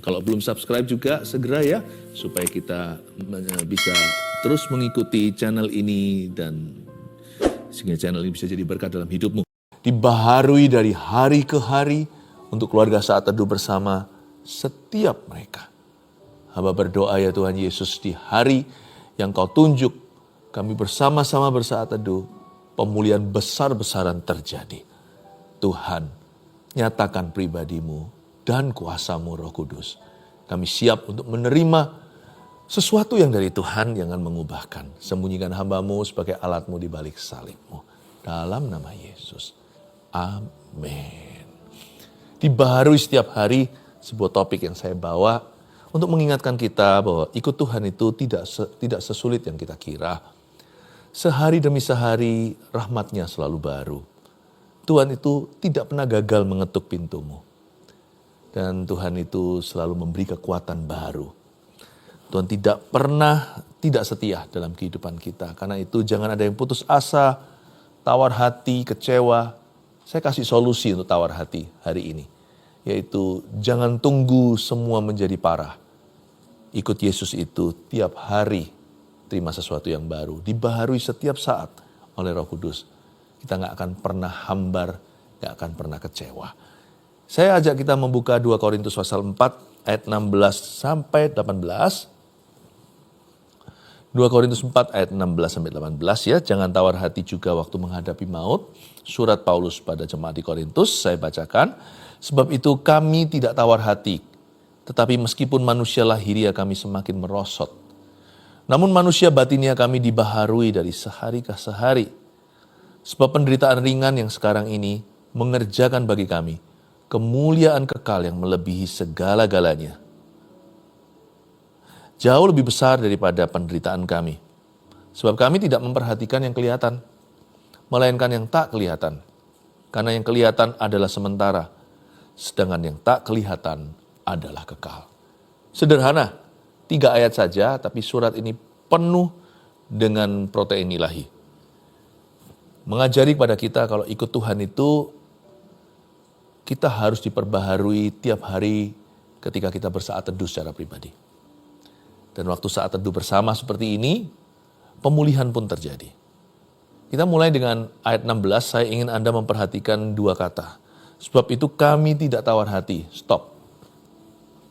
Kalau belum subscribe juga segera ya, supaya kita bisa terus mengikuti channel ini dan sehingga channel ini bisa jadi berkat dalam hidupmu. Dibaharui dari hari ke hari untuk keluarga saat teduh bersama setiap mereka. Hamba berdoa ya Tuhan Yesus, di hari yang Kau tunjuk kami bersama-sama bersaat teduh, pemulihan besar-besaran terjadi. Tuhan, nyatakan pribadi-Mu dan kuasa-Mu Roh Kudus. Kami siap untuk menerima sesuatu yang dari Tuhan yang akan mengubahkan. Sembunyikan hamba-Mu sebagai alat-Mu di balik salib-Mu. Dalam nama Yesus. Amin. Dibaharui setiap hari sebuah topik yang saya bawa untuk mengingatkan kita bahwa ikut Tuhan itu tidak sesulit yang kita kira. Sehari demi sehari rahmat-Nya selalu baru. Tuhan itu tidak pernah gagal mengetuk pintumu. Dan Tuhan itu selalu memberi kekuatan baru. Tuhan tidak pernah tidak setia dalam kehidupan kita. Karena itu jangan ada yang putus asa, tawar hati, kecewa. Saya kasih solusi untuk tawar hati hari ini. Yaitu jangan tunggu semua menjadi parah. Ikut Yesus itu tiap hari terima sesuatu yang baru. Dibaharui setiap saat oleh Roh Kudus. Kita gak akan pernah hambar, gak akan pernah kecewa. Saya ajak kita membuka 2 Korintus pasal 4 ayat 16 sampai 18. 2 Korintus 4 ayat 16 sampai 18 ya. Jangan tawar hati juga waktu menghadapi maut. Surat Paulus pada jemaat di Korintus saya bacakan. Sebab itu kami tidak tawar hati. Tetapi meskipun manusia lahiriah kami semakin merosot. Namun manusia batinnya kami dibaharui dari sehari ke sehari. Sebab penderitaan ringan yang sekarang ini mengerjakan bagi kami kemuliaan kekal yang melebihi segala-galanya. Jauh lebih besar daripada penderitaan kami. Sebab kami tidak memperhatikan yang kelihatan, melainkan yang tak kelihatan. Karena yang kelihatan adalah sementara, sedangkan yang tak kelihatan adalah kekal. Sederhana, 3 ayat saja, tapi surat ini penuh dengan protein ilahi. Mengajari kepada kita kalau ikut Tuhan itu, kita harus diperbaharui tiap hari ketika kita bersaat teduh secara pribadi. Dan waktu saat teduh bersama seperti ini, pemulihan pun terjadi. Kita mulai dengan ayat 16, saya ingin Anda memperhatikan 2 kata. Sebab itu kami tidak tawar hati. Stop.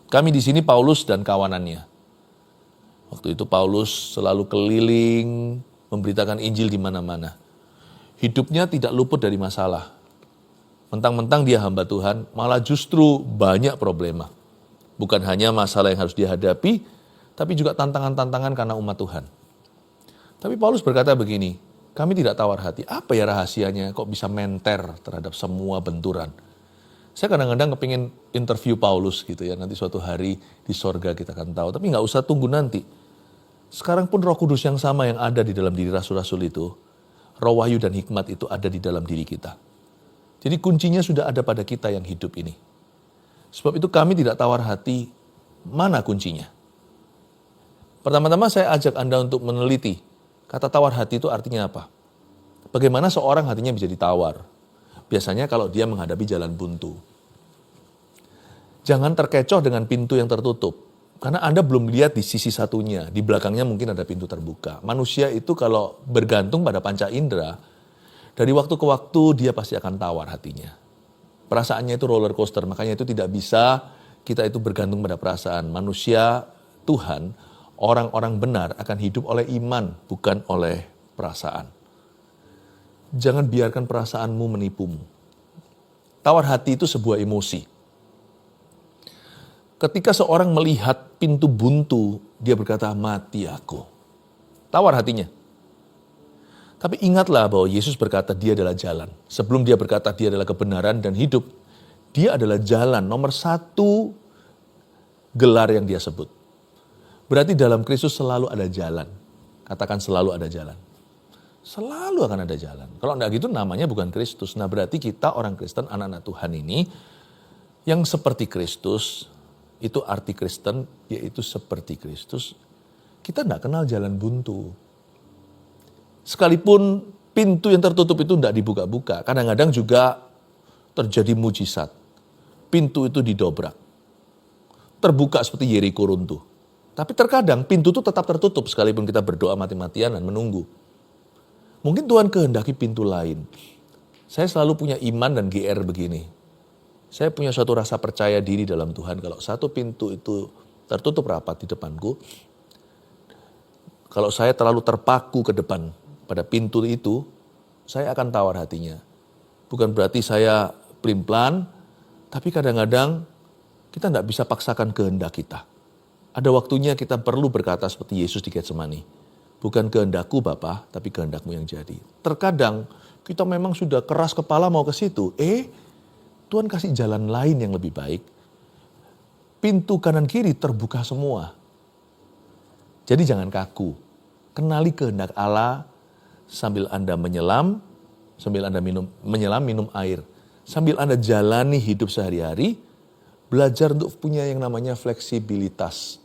Kami di sini Paulus dan kawanannya. Waktu itu Paulus selalu keliling, memberitakan Injil di mana-mana. Hidupnya tidak luput dari masalah. Mentang-mentang dia hamba Tuhan, malah justru banyak problema. Bukan hanya masalah yang harus dihadapi, tapi juga tantangan-tantangan karena umat Tuhan. Tapi Paulus berkata begini, kami tidak tawar hati. Apa ya rahasianya kok bisa menter terhadap semua benturan? Saya kadang-kadang kepingin interview Paulus gitu ya, nanti suatu hari di sorga kita akan tahu. Tapi nggak usah tunggu nanti. Sekarang pun Roh Kudus yang sama yang ada di dalam diri rasul-rasul itu, Roh wahyu dan hikmat itu ada di dalam diri kita. Jadi kuncinya sudah ada pada kita yang hidup ini. Sebab itu kami tidak tawar hati, mana kuncinya? Pertama-tama saya ajak Anda untuk meneliti, kata tawar hati itu artinya apa? Bagaimana seorang hatinya bisa ditawar? Biasanya kalau dia menghadapi jalan buntu. Jangan terkecoh dengan pintu yang tertutup. Karena Anda belum lihat di sisi satunya, di belakangnya mungkin ada pintu terbuka. Manusia itu kalau bergantung pada panca indera, dari waktu ke waktu dia pasti akan tawar hatinya. Perasaannya itu roller coaster, makanya itu tidak bisa kita itu bergantung pada perasaan. Manusia, Tuhan, orang-orang benar akan hidup oleh iman, bukan oleh perasaan. Jangan biarkan perasaanmu menipumu. Tawar hati itu sebuah emosi. Ketika seorang melihat pintu buntu, dia berkata, mati aku. Tawar hatinya. Tapi ingatlah bahwa Yesus berkata dia adalah jalan. Sebelum dia berkata dia adalah kebenaran dan hidup, dia adalah jalan. Nomor 1 gelar yang dia sebut. Berarti dalam Kristus selalu ada jalan. Katakan selalu ada jalan. Selalu akan ada jalan. Kalau enggak gitu namanya bukan Kristus. Nah berarti kita orang Kristen, anak-anak Tuhan ini, yang seperti Kristus, itu arti Kristen, yaitu seperti Kristus. Kita enggak kenal jalan buntu. Sekalipun Pintu yang tertutup itu tidak dibuka-buka. Kadang-kadang juga terjadi mujizat. Pintu itu didobrak. Terbuka seperti Yeriko runtuh. Tapi terkadang pintu itu tetap tertutup sekalipun kita berdoa mati-matian dan menunggu. Mungkin Tuhan kehendaki pintu lain. Saya selalu punya iman dan GR begini. Saya punya suatu rasa percaya diri dalam Tuhan. Kalau satu pintu itu tertutup rapat di depanku, kalau saya terlalu terpaku ke depan pada pintu itu, saya akan tawar hatinya. Bukan berarti saya pelin-pelan, tapi kadang-kadang kita tidak bisa paksakan kehendak kita. Ada waktunya kita perlu berkata seperti Yesus di Getsemani. Bukan kehendakku Bapa, tapi kehendakmu yang jadi. Terkadang kita memang sudah keras kepala mau ke situ. Tuhan kasih jalan lain yang lebih baik. Pintu kanan kiri terbuka semua. Jadi jangan kaku. Kenali kehendak Allah sambil Anda menyelam, sambil Anda minum air. Sambil Anda jalani hidup sehari-hari, belajar untuk punya yang namanya fleksibilitas.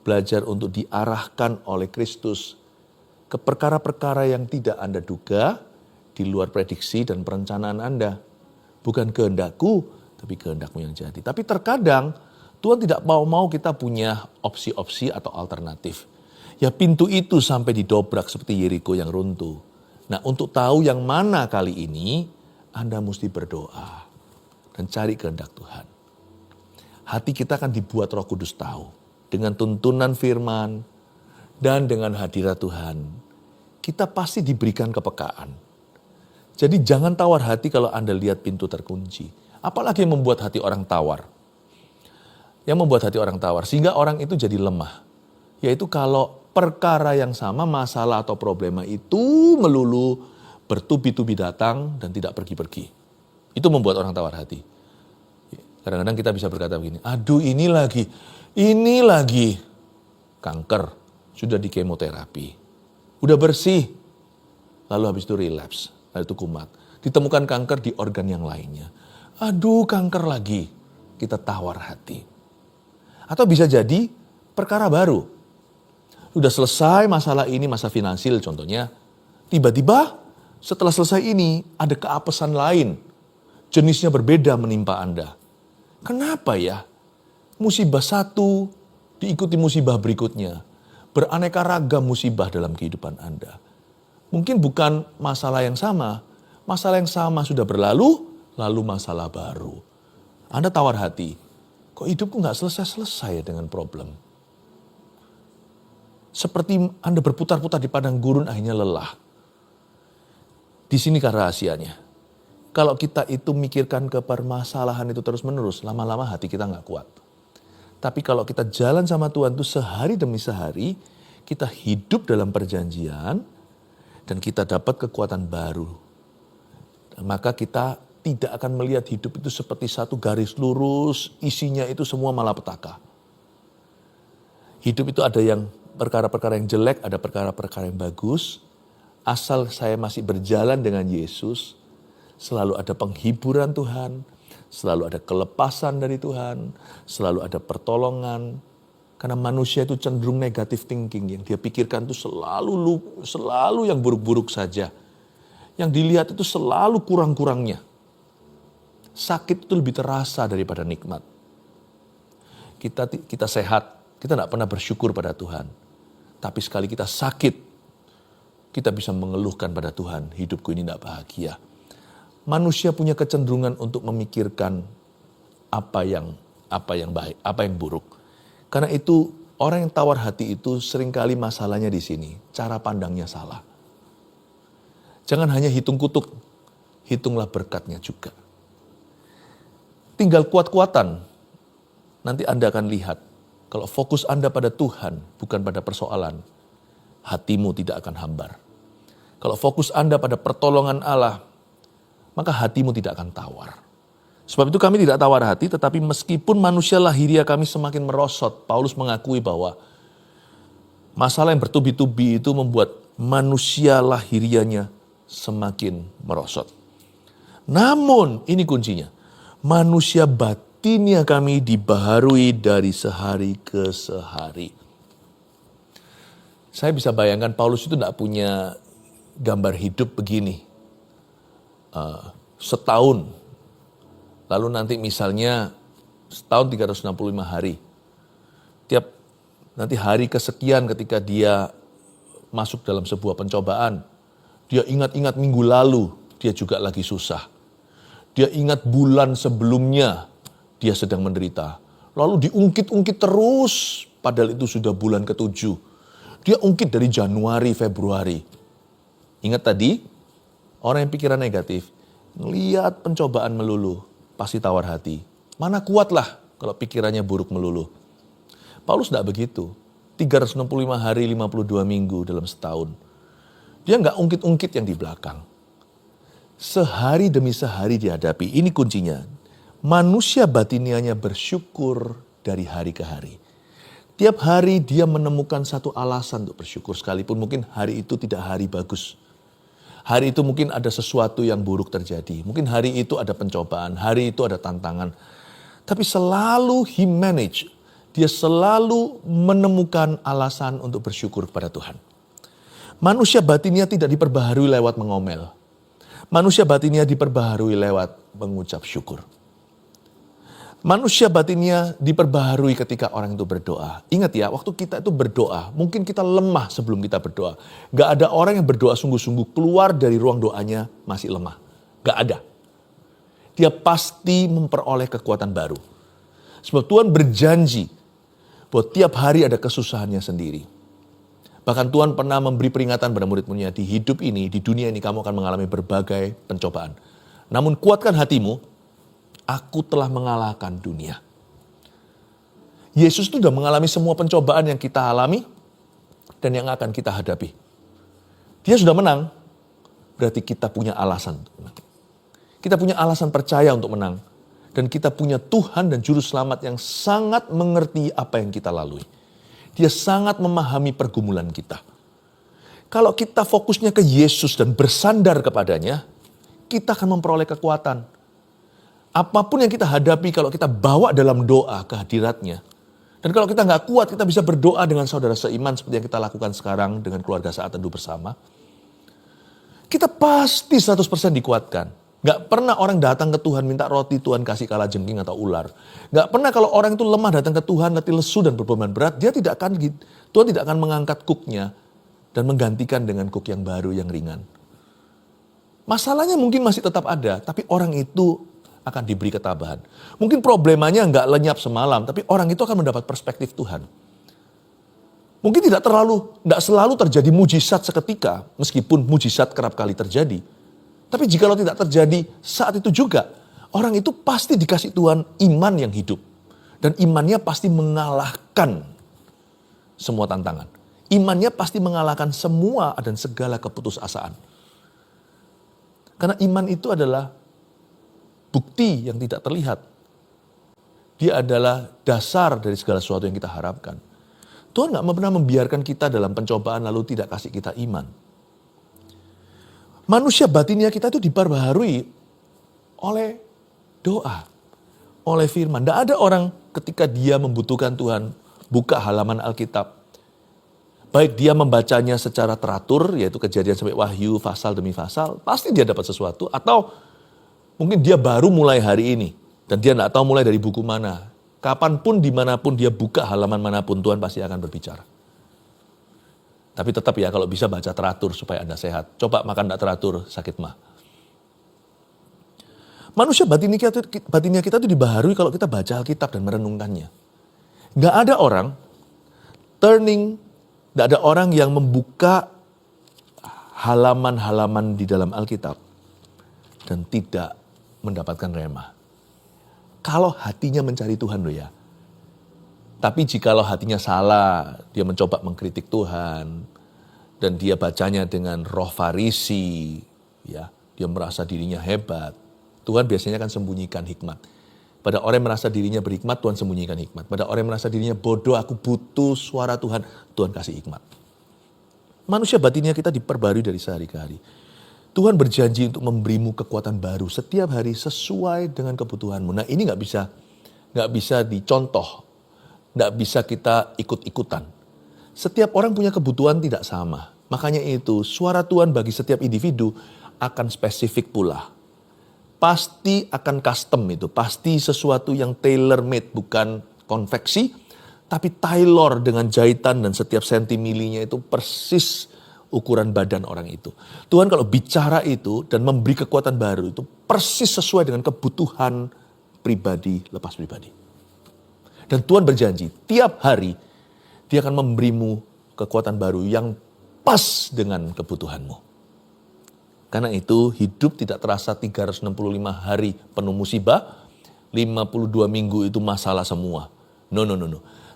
Belajar untuk diarahkan oleh Kristus ke perkara-perkara yang tidak Anda duga, di luar prediksi dan perencanaan Anda. Bukan kehendakku, tapi kehendakmu yang jadi. Tapi terkadang Tuhan tidak mau kita punya opsi-opsi atau alternatif. Ya pintu itu sampai didobrak seperti Yeriko yang runtuh. Nah untuk tahu yang mana kali ini, Anda mesti berdoa dan cari kehendak Tuhan. Hati kita akan dibuat Roh Kudus tahu. Dengan tuntunan firman dan dengan hadirat Tuhan, kita pasti diberikan kepekaan. Jadi jangan tawar hati kalau Anda lihat pintu terkunci. Apalagi yang membuat hati orang tawar. Yang membuat hati orang tawar, sehingga orang itu jadi lemah. Yaitu kalau perkara yang sama, masalah atau problema itu melulu bertubi-tubi datang dan tidak pergi-pergi. Itu membuat orang tawar hati. Kadang-kadang kita bisa berkata begini, aduh ini lagi kanker, sudah di kemoterapi, udah bersih, lalu habis itu relapse, lalu itu kumat. Ditemukan kanker di organ yang lainnya. Aduh kanker lagi, kita tawar hati. Atau bisa jadi perkara baru. Sudah selesai masalah ini, masa finansial contohnya. Tiba-tiba setelah selesai ini ada keapesan lain. Jenisnya berbeda menimpa Anda. Kenapa ya? Musibah satu diikuti musibah berikutnya. Beraneka ragam musibah dalam kehidupan Anda. Mungkin bukan masalah yang sama. Masalah yang sama sudah berlalu, lalu masalah baru. Anda tawar hati. Kok hidupku gak selesai-selesai dengan problem? Seperti Anda berputar-putar di padang gurun akhirnya lelah. Di sini kan rahasianya. Kalau kita itu mikirkan ke permasalahan itu terus-menerus, lama-lama hati kita gak kuat. Tapi kalau kita jalan sama Tuhan itu sehari demi sehari, kita hidup dalam perjanjian dan kita dapat kekuatan baru. Dan maka kita tidak akan melihat hidup itu seperti satu garis lurus, isinya itu semua malapetaka. Hidup itu ada yang perkara-perkara yang jelek, ada perkara-perkara yang bagus. Asal saya masih berjalan dengan Yesus, selalu ada penghiburan Tuhan, selalu ada kelepasan dari Tuhan, selalu ada pertolongan. Karena manusia itu cenderung negative thinking, yang dia pikirkan itu selalu yang buruk-buruk saja. Yang dilihat itu selalu kurang-kurangnya. Sakit itu lebih terasa daripada nikmat. Kita sehat, kita tidak pernah bersyukur pada Tuhan. Tapi sekali kita sakit, kita bisa mengeluhkan pada Tuhan, hidupku ini tidak bahagia. Manusia punya kecenderungan untuk memikirkan apa yang baik, apa yang buruk. Karena itu orang yang tawar hati itu seringkali masalahnya di sini, cara pandangnya salah. Jangan hanya hitung kutuk, hitunglah berkatnya juga. Tinggal kuat-kuatan, nanti Anda akan lihat, kalau fokus Anda pada Tuhan, bukan pada persoalan, hatimu tidak akan hambar. Kalau fokus Anda pada pertolongan Allah, maka hatimu tidak akan tawar. Sebab itu kami tidak tawar hati, tetapi meskipun manusia lahiriah kami semakin merosot, Paulus mengakui bahwa masalah yang bertubi-tubi itu membuat manusia lahiriahnya semakin merosot. Namun, ini kuncinya, manusia batinnya kami dibaharui dari sehari ke sehari. Saya bisa bayangkan Paulus itu tidak punya gambar hidup begini. Setahun. Lalu nanti misalnya setahun 365 hari. Tiap nanti hari kesekian ketika dia masuk dalam sebuah pencobaan, dia ingat-ingat minggu lalu, dia juga lagi susah. Dia ingat bulan sebelumnya, dia sedang menderita. Lalu diungkit-ungkit terus, padahal itu sudah bulan ke-7. Dia ungkit dari Januari, Februari. Ingat tadi, orang yang pikiran negatif, ngeliat pencobaan melulu, pasti tawar hati. Mana kuatlah kalau pikirannya buruk melulu. Paulus tidak begitu. 365 hari, 52 minggu dalam setahun. Dia nggak ungkit-ungkit yang di belakang. Sehari demi sehari dihadapi. Ini kuncinya. Manusia batinianya bersyukur dari hari ke hari. Tiap hari dia menemukan satu alasan untuk bersyukur. Sekalipun mungkin hari itu tidak hari bagus. Hari itu mungkin ada sesuatu yang buruk terjadi. Mungkin hari itu ada pencobaan. Hari itu ada tantangan. Tapi selalu he manage. Dia selalu menemukan alasan untuk bersyukur kepada Tuhan. Manusia batinnya tidak diperbaharui lewat mengomel. Manusia batinnya diperbaharui lewat mengucap syukur. Manusia batinnya diperbaharui ketika orang itu berdoa. Ingat ya, waktu kita itu berdoa, mungkin kita lemah sebelum kita berdoa. Gak ada orang yang berdoa sungguh-sungguh keluar dari ruang doanya masih lemah. Gak ada. Dia pasti memperoleh kekuatan baru. Sebab Tuhan berjanji bahwa tiap hari ada kesusahannya sendiri. Bahkan Tuhan pernah memberi peringatan pada murid-muridnya, di hidup ini, di dunia ini kamu akan mengalami berbagai pencobaan. Namun kuatkan hatimu, aku telah mengalahkan dunia. Yesus itu sudah mengalami semua pencobaan yang kita alami dan yang akan kita hadapi. Dia sudah menang, berarti kita punya alasan untuk menang. Kita punya alasan percaya untuk menang. Dan kita punya Tuhan dan Juru Selamat yang sangat mengerti apa yang kita lalui. Dia sangat memahami pergumulan kita. Kalau kita fokusnya ke Yesus dan bersandar kepadanya, kita akan memperoleh kekuatan. Apapun yang kita hadapi kalau kita bawa dalam doa ke hadiratnya. Dan kalau kita nggak kuat, kita bisa berdoa dengan saudara seiman seperti yang kita lakukan sekarang dengan keluarga saat teduh bersama. Kita pasti 100% dikuatkan. Nggak pernah orang datang ke Tuhan minta roti, Tuhan kasih kalajengking atau ular. Nggak pernah kalau orang itu lemah datang ke Tuhan, letih lesu dan berbeban berat, Tuhan tidak akan mengangkat kuknya dan menggantikan dengan kuk yang baru, yang ringan. Masalahnya mungkin masih tetap ada, tapi orang itu akan diberi ketabahan. Mungkin problemanya nggak lenyap semalam, tapi orang itu akan mendapat perspektif Tuhan. Mungkin tidak selalu terjadi mujizat seketika, meskipun mujizat kerap kali terjadi. Tapi jika tidak terjadi saat itu juga, orang itu pasti dikasih Tuhan iman yang hidup. Dan imannya pasti mengalahkan semua tantangan. Imannya pasti mengalahkan semua dan segala keputusasaan. Karena iman itu adalah bukti yang tidak terlihat. Dia adalah dasar dari segala sesuatu yang kita harapkan. Tuhan gak pernah membiarkan kita dalam pencobaan lalu tidak kasih kita iman. Manusia batinnya kita itu diperbaharui oleh doa, oleh firman. Tidak ada orang ketika dia membutuhkan Tuhan, buka halaman Alkitab. Baik dia membacanya secara teratur, yaitu Kejadian sampai Wahyu, pasal demi pasal, pasti dia dapat sesuatu. Atau mungkin dia baru mulai hari ini, dan dia tidak tahu mulai dari buku mana. Kapanpun, dimanapun dia buka halaman manapun, Tuhan pasti akan berbicara. Tapi tetap ya kalau bisa baca teratur supaya Anda sehat. Coba makan tidak teratur, sakit mah. Manusia batinnya kita itu dibaharui kalau kita baca Alkitab dan merenungkannya. Gak ada orang gak ada orang yang membuka halaman-halaman di dalam Alkitab dan tidak mendapatkan rema. Kalau hatinya mencari Tuhan loh ya. Tapi jikalau hatinya salah, dia mencoba mengkritik Tuhan, dan dia bacanya dengan roh Farisi, ya, dia merasa dirinya hebat. Tuhan biasanya kan sembunyikan hikmat. Pada orang yang merasa dirinya berhikmat, Tuhan sembunyikan hikmat. Pada orang yang merasa dirinya bodoh, aku butuh suara Tuhan, Tuhan kasih hikmat. Manusia batinnya kita diperbarui dari sehari ke hari. Tuhan berjanji untuk memberimu kekuatan baru setiap hari sesuai dengan kebutuhanmu. Nah ini nggak bisa dicontoh. Tidak bisa kita ikut-ikutan. Setiap orang punya kebutuhan tidak sama. Makanya itu, suara Tuhan bagi setiap individu akan spesifik pula. Pasti akan custom itu, pasti sesuatu yang tailor-made, bukan konveksi, tapi tailor dengan jahitan dan setiap sentimilinya itu persis ukuran badan orang itu. Tuhan kalau bicara itu dan memberi kekuatan baru itu persis sesuai dengan kebutuhan pribadi lepas pribadi. Dan Tuhan berjanji tiap hari Dia akan memberimu kekuatan baru yang pas dengan kebutuhanmu. Karena itu hidup tidak terasa 365 hari penuh musibah, 52 minggu itu masalah semua. No.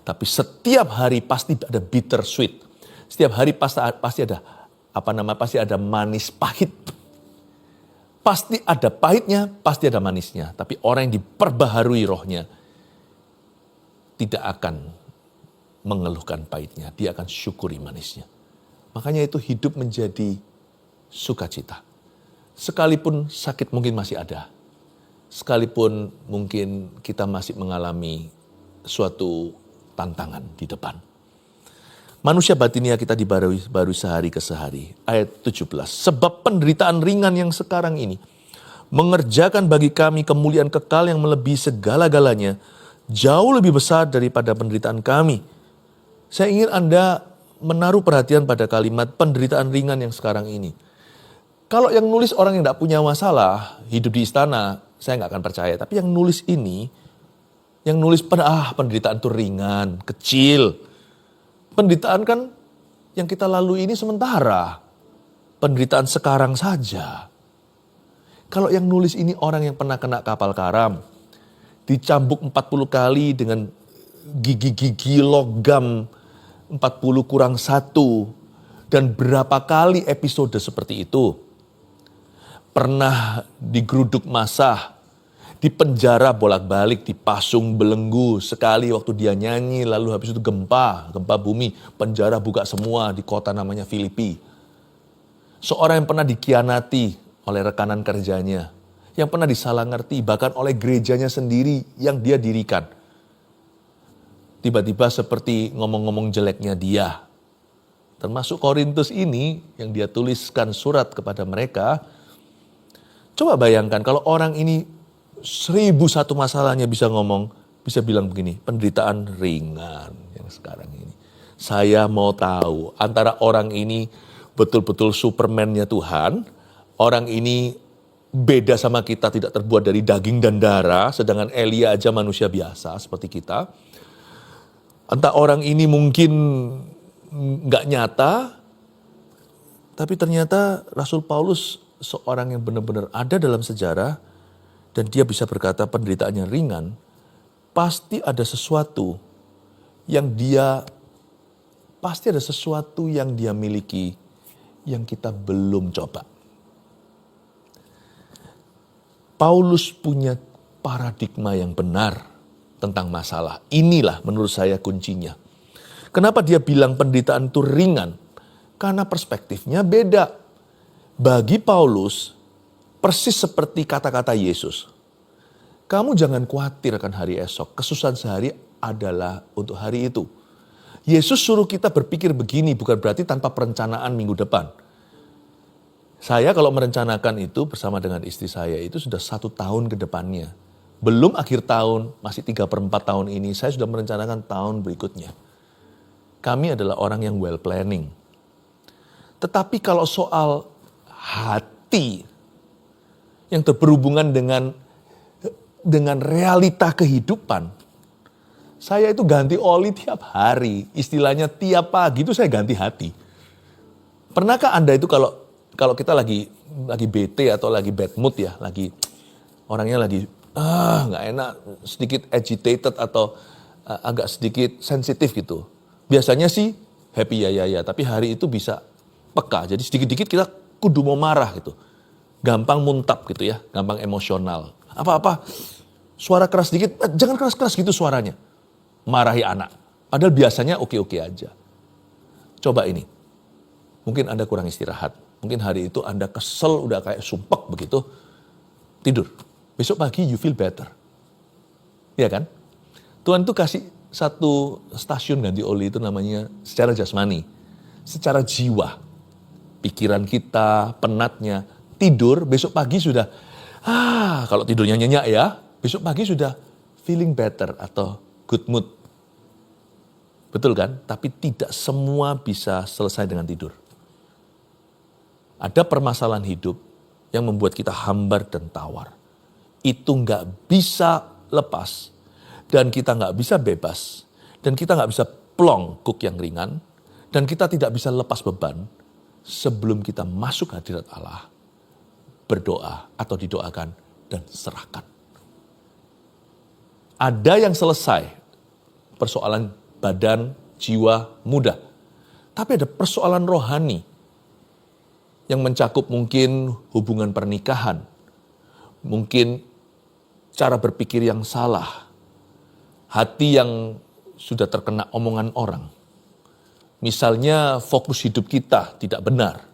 Tapi setiap hari pasti ada bitter sweet. Setiap hari pasti ada manis pahit. Pasti ada pahitnya, pasti ada manisnya. Tapi orang yang diperbaharui rohnya tidak akan mengeluhkan pahitnya. Dia akan syukuri manisnya. Makanya itu hidup menjadi sukacita. Sekalipun sakit mungkin masih ada. Sekalipun mungkin kita masih mengalami suatu tantangan di depan. Manusia batinia kita dibarui sehari ke sehari. Ayat 17. Sebab penderitaan ringan yang sekarang ini mengerjakan bagi kami kemuliaan kekal yang melebihi segala-galanya, jauh lebih besar daripada penderitaan kami. Saya ingin Anda menaruh perhatian pada kalimat penderitaan ringan yang sekarang ini. Kalau yang nulis orang yang tidak punya masalah, hidup di istana, saya nggak akan percaya. Tapi yang nulis ini, yang nulis penderitaan itu ringan, kecil. Penderitaan kan yang kita lalui ini sementara. Penderitaan sekarang saja. Kalau yang nulis ini orang yang pernah kena kapal karam, dicambuk 40 kali dengan gigi-gigi logam 40 kurang 1, dan berapa kali episode seperti itu. Pernah digeruduk massa, di penjara bolak-balik, dipasung belenggu. Sekali waktu dia nyanyi, lalu habis itu gempa bumi, penjara buka semua di kota namanya Filipi. Seorang yang pernah dikhianati oleh rekanan kerjanya, yang pernah disalah ngerti, bahkan oleh gerejanya sendiri yang dia dirikan. Tiba-tiba seperti ngomong-ngomong jeleknya dia. Termasuk Korintus ini yang dia tuliskan surat kepada mereka. Coba bayangkan kalau orang ini 1001 masalahnya bisa ngomong, bisa bilang begini, penderitaan ringan yang sekarang ini. Saya mau tahu antara orang ini betul-betul Superman-nya Tuhan, orang ini beda sama kita, tidak terbuat dari daging dan darah, sedangkan Elia aja manusia biasa seperti kita. Entah orang ini mungkin nggak nyata, tapi ternyata Rasul Paulus seorang yang benar-benar ada dalam sejarah, dan dia bisa berkata penderitaannya ringan, pasti ada sesuatu yang dia miliki yang kita belum coba. Paulus punya paradigma yang benar tentang masalah. Inilah menurut saya kuncinya. Kenapa dia bilang penderitaan itu ringan? Karena perspektifnya beda. Bagi Paulus, persis seperti kata-kata Yesus. Kamu jangan khawatir akan hari esok. Kesusahan sehari adalah untuk hari itu. Yesus suruh kita berpikir begini, bukan berarti tanpa perencanaan minggu depan. Saya kalau merencanakan itu bersama dengan istri saya itu sudah 1 tahun ke depannya. Belum akhir tahun, masih 3/4 tahun ini, saya sudah merencanakan tahun berikutnya. Kami adalah orang yang well planning. Tetapi kalau soal hati yang berhubungan dengan realita kehidupan, saya itu ganti oli tiap hari. Istilahnya tiap pagi itu saya ganti hati. Pernahkah Anda itu kalau kita lagi bete atau lagi bad mood ya, orangnya lagi nggak enak, sedikit agitated atau agak sedikit sensitif gitu. Biasanya sih happy ya, tapi hari itu bisa peka. Jadi sedikit-dikit kita kudu mau marah gitu. Gampang muntap gitu ya, gampang emosional. Apa-apa, suara keras dikit, jangan keras-keras gitu suaranya. Marahi anak. Padahal biasanya oke-oke aja. Coba ini, mungkin Anda kurang istirahat. Mungkin hari itu Anda kesel, udah kayak sumpek begitu. Tidur. Besok pagi you feel better. Iya kan? Tuhan tuh kasih satu stasiun ganti oli itu namanya secara jasmani. Secara jiwa. pikiran kita, penatnya, tidur, besok pagi sudah, kalau tidurnya nyenyak ya, besok pagi sudah feeling better atau good mood. Betul kan? Tapi tidak semua bisa selesai dengan tidur. Ada permasalahan hidup yang membuat kita hambar dan tawar. Itu nggak bisa lepas. Dan kita nggak bisa bebas. Dan kita nggak bisa plong kuk yang ringan. Dan kita tidak bisa lepas beban sebelum kita masuk hadirat Allah, berdoa atau didoakan dan serahkan. Ada yang selesai persoalan badan, jiwa, mudah. Tapi ada persoalan rohani yang mencakup mungkin hubungan pernikahan, mungkin cara berpikir yang salah, hati yang sudah terkena omongan orang. Misalnya fokus hidup kita tidak benar.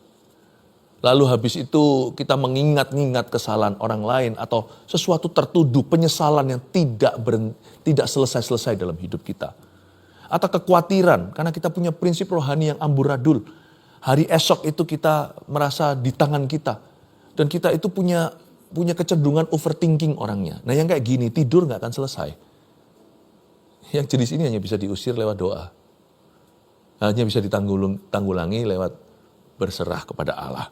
Lalu habis itu kita mengingat-ingat kesalahan orang lain atau sesuatu tertuduh, penyesalan yang tidak selesai-selesai dalam hidup kita. Atau kekhawatiran karena kita punya prinsip rohani yang amburadul. Hari esok itu kita merasa di tangan kita. Dan kita itu punya kecenderungan overthinking orangnya. Nah yang kayak gini tidur gak akan selesai. Yang jenis ini hanya bisa diusir lewat doa. Hanya bisa ditanggulangi lewat berserah kepada Allah.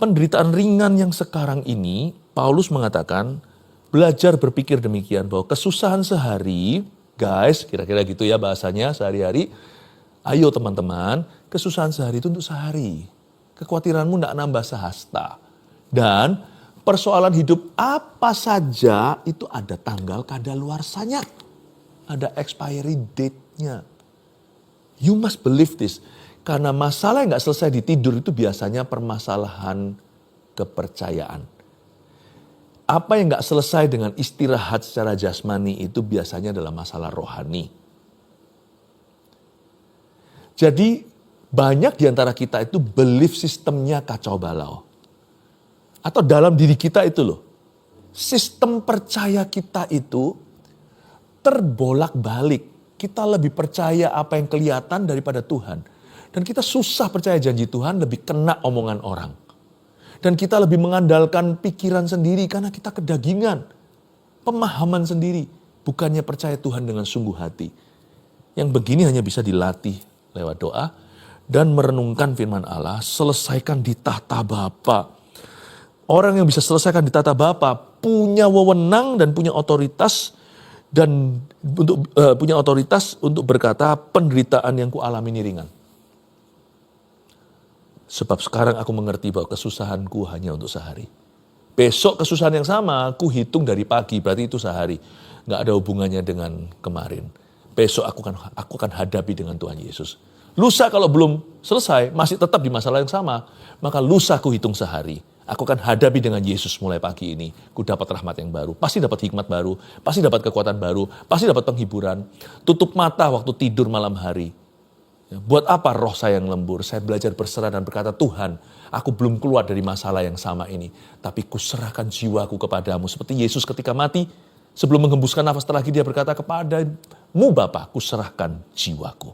Penderitaan ringan yang sekarang ini, Paulus mengatakan, belajar berpikir demikian bahwa kesusahan sehari, guys, kira-kira gitu ya bahasanya sehari-hari. Ayo teman-teman, kesusahan sehari itu untuk sehari. Kekhawatiranmu tidak nambah sehasta. Dan persoalan hidup apa saja itu ada tanggal kadaluarsanya. Ada expiry date-nya. You must believe this. Karena masalah yang gak selesai di tidur itu biasanya permasalahan kepercayaan. Apa yang gak selesai dengan istirahat secara jasmani itu biasanya adalah masalah rohani. Jadi banyak di antara kita itu belief sistemnya kacau balau. Atau dalam diri kita itu loh. Sistem percaya kita itu terbolak-balik. Kita lebih percaya apa yang kelihatan daripada Tuhan. Dan kita susah percaya janji Tuhan, lebih kena omongan orang. Dan kita lebih mengandalkan pikiran sendiri karena kita kedagingan. Pemahaman sendiri. Bukannya percaya Tuhan dengan sungguh hati. Yang begini hanya bisa dilatih lewat doa. Dan merenungkan firman Allah, selesaikan di tahta Bapa. Orang yang bisa selesaikan di tahta Bapa punya wewenang dan punya otoritas untuk berkata penderitaan yang kualami ini ringan. Sebab sekarang aku mengerti bahwa kesusahanku hanya untuk sehari. Besok kesusahan yang sama, aku hitung dari pagi, berarti itu sehari. Nggak ada hubungannya dengan kemarin. Besok aku akan hadapi dengan Tuhan Yesus. Lusa kalau belum selesai, masih tetap di masalah yang sama, maka lusa aku hitung sehari. Aku akan hadapi dengan Yesus mulai pagi ini. Ku dapat rahmat yang baru, pasti dapat hikmat baru, pasti dapat kekuatan baru, pasti dapat penghiburan. Tutup mata waktu tidur malam hari. Buat apa roh saya yang lembur? Saya belajar berserah dan berkata, Tuhan, aku belum keluar dari masalah yang sama ini. Tapi ku serahkan jiwaku kepadamu. Seperti Yesus ketika mati, sebelum menghembuskan nafas terakhir dia berkata, kepadamu Bapa, ku serahkan jiwaku.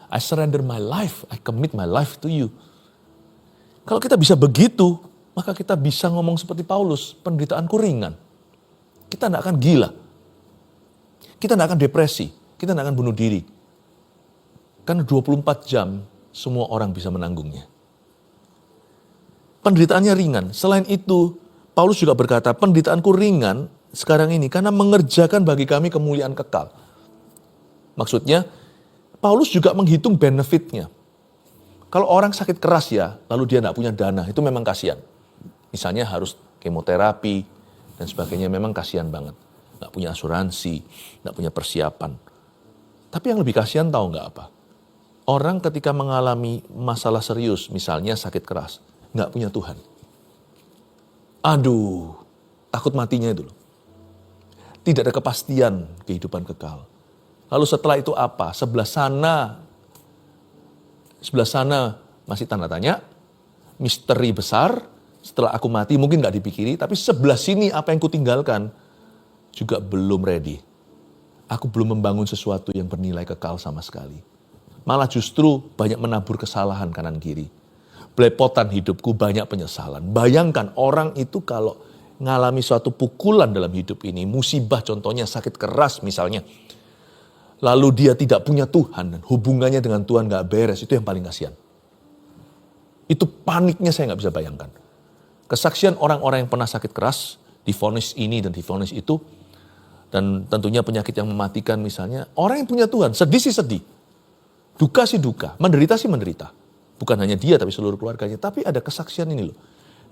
I surrender my life, I commit my life to you. Kalau kita bisa begitu, maka kita bisa ngomong seperti Paulus, penderitaanku ringan. Kita tidak akan gila. Kita tidak akan depresi. Kita tidak akan bunuh diri. Karena 24 jam semua orang bisa menanggungnya. Penderitaannya ringan. Selain itu, Paulus juga berkata, penderitaanku ringan sekarang ini karena mengerjakan bagi kami kemuliaan kekal. Maksudnya, Paulus juga menghitung benefitnya. Kalau orang sakit keras ya, lalu dia tidak punya dana, itu memang kasihan. Misalnya harus kemoterapi dan sebagainya, memang kasihan banget. Nggak punya asuransi, nggak punya persiapan. Tapi yang lebih kasihan tahu nggak apa? Orang ketika mengalami masalah serius, misalnya sakit keras, nggak punya Tuhan. Aduh, takut matinya itu loh. Tidak ada kepastian kehidupan kekal. Lalu setelah itu apa? Sebelah sana masih tanda tanya, misteri besar. Setelah aku mati mungkin nggak dipikiri, tapi sebelah sini apa yang kutinggalkan juga belum ready. Aku belum membangun sesuatu yang bernilai kekal sama sekali. Malah justru banyak menabur kesalahan kanan kiri. Belepotan hidupku, banyak penyesalan. Bayangkan orang itu kalau ngalami suatu pukulan dalam hidup ini, musibah contohnya sakit keras misalnya. Lalu dia tidak punya Tuhan dan hubungannya dengan Tuhan gak beres, itu yang paling kasihan. Itu paniknya saya gak bisa bayangkan. Kesaksian orang-orang yang pernah sakit keras, divonis ini dan divonis itu, dan tentunya penyakit yang mematikan misalnya, orang yang punya Tuhan, sedih sih sedih. Duka sih duka, menderita sih menderita. Bukan hanya dia tapi seluruh keluarganya. Tapi ada kesaksian ini loh.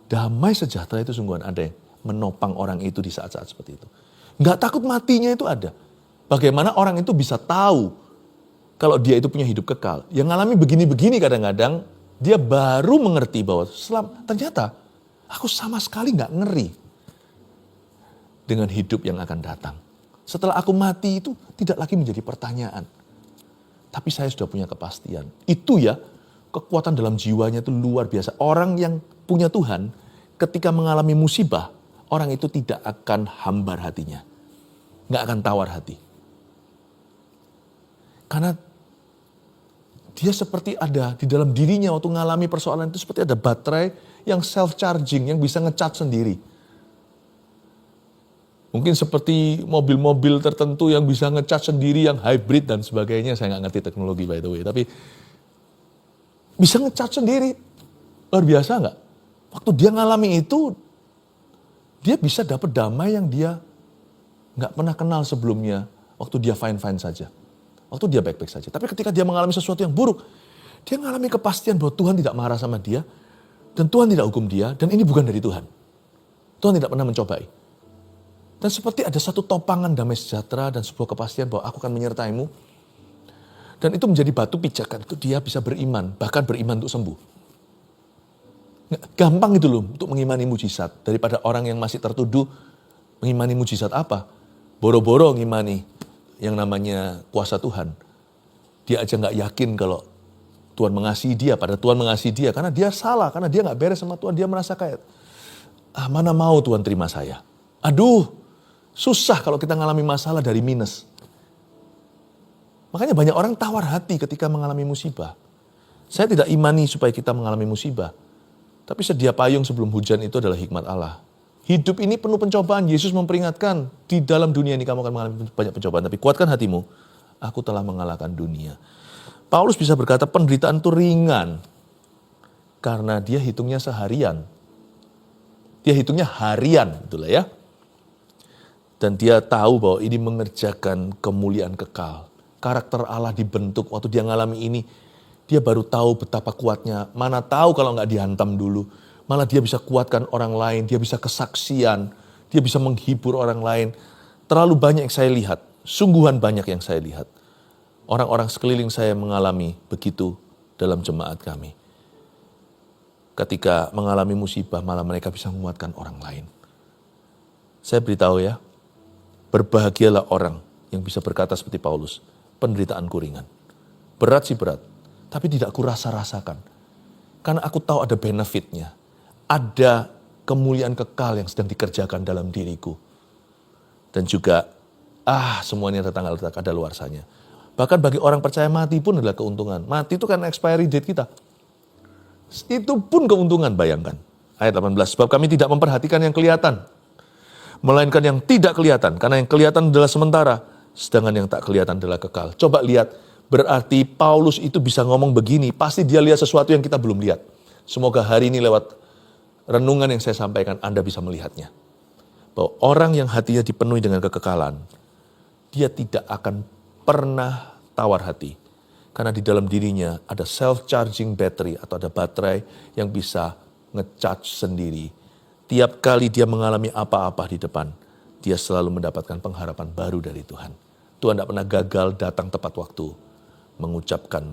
Damai sejahtera itu sungguhan ada yang menopang orang itu di saat-saat seperti itu. Nggak takut matinya itu ada. Bagaimana orang itu bisa tahu kalau dia itu punya hidup kekal. Yang ngalami begini-begini kadang-kadang dia baru mengerti bahwa ternyata aku sama sekali nggak ngeri dengan hidup yang akan datang. Setelah aku mati itu tidak lagi menjadi pertanyaan. Tapi saya sudah punya kepastian. Itu ya, kekuatan dalam jiwanya itu luar biasa. Orang yang punya Tuhan, ketika mengalami musibah, orang itu tidak akan hambar hatinya. Nggak akan tawar hati. Karena dia seperti ada di dalam dirinya waktu mengalami persoalan itu seperti ada baterai yang self-charging, yang bisa nge-charge sendiri. Mungkin seperti mobil-mobil tertentu yang bisa nge-charge sendiri, yang hybrid dan sebagainya. Saya nggak ngerti teknologi by the way. Tapi bisa nge-charge sendiri. Luar biasa nggak? Waktu dia ngalami itu, dia bisa dapat damai yang dia nggak pernah kenal sebelumnya. Waktu dia fine-fine saja. Waktu dia baik-baik saja. Tapi ketika dia mengalami sesuatu yang buruk, dia mengalami kepastian bahwa Tuhan tidak marah sama dia. Dan Tuhan tidak hukum dia. Dan ini bukan dari Tuhan. Tuhan tidak pernah mencobai. Dan seperti ada satu topangan damai sejahtera dan sebuah kepastian bahwa aku akan menyertaimu. Dan itu menjadi batu pijakan. Itu dia bisa beriman. Bahkan beriman untuk sembuh. Gampang itu loh untuk mengimani mujizat. Daripada orang yang masih tertuduh mengimani mujizat apa. Boro-boro ngimani yang namanya kuasa Tuhan. Dia aja gak yakin kalau Tuhan mengasihi dia. Padahal Tuhan mengasihi dia. Karena dia salah. Karena dia gak beres sama Tuhan. Dia merasa kayak, mana mau Tuhan terima saya. Aduh. Susah kalau kita mengalami masalah dari minus. Makanya banyak orang tawar hati ketika mengalami musibah. Saya tidak imani supaya kita mengalami musibah. Tapi sedia payung sebelum hujan itu adalah hikmat Allah. Hidup ini penuh pencobaan. Yesus memperingatkan, di dalam dunia ini kamu akan mengalami banyak pencobaan. Tapi kuatkan hatimu, aku telah mengalahkan dunia. Paulus bisa berkata penderitaan itu ringan. Karena dia hitungnya seharian. Dia hitungnya harian, itulah ya. Dan dia tahu bahwa ini mengerjakan kemuliaan kekal. Karakter Allah dibentuk waktu dia ngalami ini. Dia baru tahu betapa kuatnya. Mana tahu kalau nggak dihantam dulu. Malah dia bisa kuatkan orang lain. Dia bisa kesaksian. Dia bisa menghibur orang lain. Terlalu banyak yang saya lihat. Sungguhan banyak yang saya lihat. Orang-orang sekeliling saya mengalami begitu dalam jemaat kami. Ketika mengalami musibah malah mereka bisa menguatkan orang lain. Saya beritahu ya. Berbahagialah orang yang bisa berkata seperti Paulus, penderitaanku ringan. Berat sih berat, tapi tidak aku rasa-rasakan. Karena aku tahu ada benefitnya. Ada kemuliaan kekal yang sedang dikerjakan dalam diriku. Dan juga, semuanya ada luarsanya. Bahkan bagi orang percaya mati pun adalah keuntungan. Mati itu kan expiry date kita. Itu pun keuntungan, bayangkan. Ayat 18, sebab kami tidak memperhatikan yang kelihatan. Melainkan yang tidak kelihatan. Karena yang kelihatan adalah sementara. Sedangkan yang tak kelihatan adalah kekal. Coba lihat. Berarti Paulus itu bisa ngomong begini. Pasti dia lihat sesuatu yang kita belum lihat. Semoga hari ini lewat renungan yang saya sampaikan Anda bisa melihatnya. Bahwa orang yang hatinya dipenuhi dengan kekekalan. Dia tidak akan pernah tawar hati. Karena di dalam dirinya ada self-charging battery. Atau ada baterai yang bisa nge-charge sendiri. Tiap kali dia mengalami apa-apa di depan, dia selalu mendapatkan pengharapan baru dari Tuhan. Tuhan tidak pernah gagal datang tepat waktu, mengucapkan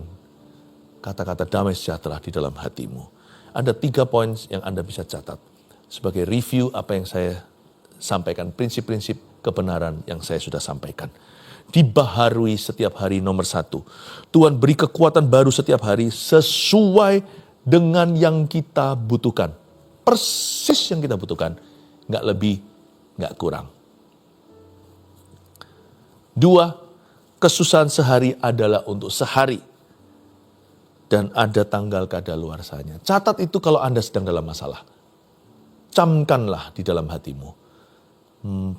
kata-kata damai sejahtera di dalam hatimu. Ada 3 poin yang Anda bisa catat. Sebagai review apa yang saya sampaikan, prinsip-prinsip kebenaran yang saya sudah sampaikan. Dibaharui setiap hari nomor 1. Tuhan beri kekuatan baru setiap hari sesuai dengan yang kita butuhkan. Persis yang kita butuhkan. Nggak lebih, nggak kurang. 2, kesusahan sehari adalah untuk sehari. dan ada tanggal kadaluarsanya. Catat itu kalau Anda sedang dalam masalah. Camkanlah di dalam hatimu.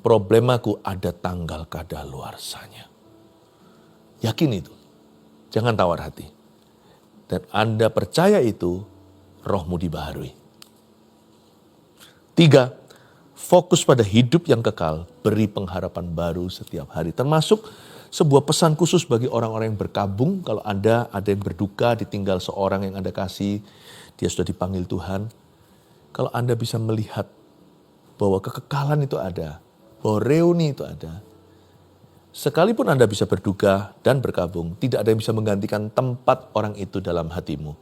Problemaku ada tanggal kadaluarsanya. Yakin itu. Jangan tawar hati. Dan Anda percaya itu, rohmu dibaharui. 3, fokus pada hidup yang kekal, beri pengharapan baru setiap hari. Termasuk sebuah pesan khusus bagi orang-orang yang berkabung. Kalau Anda ada yang berduka, ditinggal seorang yang Anda kasih, dia sudah dipanggil Tuhan. Kalau Anda bisa melihat bahwa kekekalan itu ada, bahwa reuni itu ada, sekalipun Anda bisa berduka dan berkabung, tidak ada yang bisa menggantikan tempat orang itu dalam hatimu.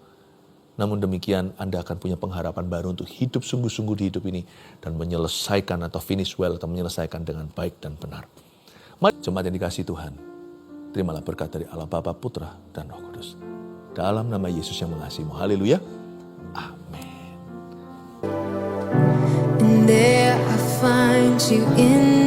Namun demikian Anda akan punya pengharapan baru untuk hidup sungguh-sungguh di hidup ini dan menyelesaikan atau finish well atau menyelesaikan dengan baik dan benar. Mari jemaat yang dikasihi Tuhan, terimalah berkat dari Allah Bapa, Putra, dan Roh Kudus. Dalam nama Yesus yang mengasihimu. Haleluya. Amin. And there I find you in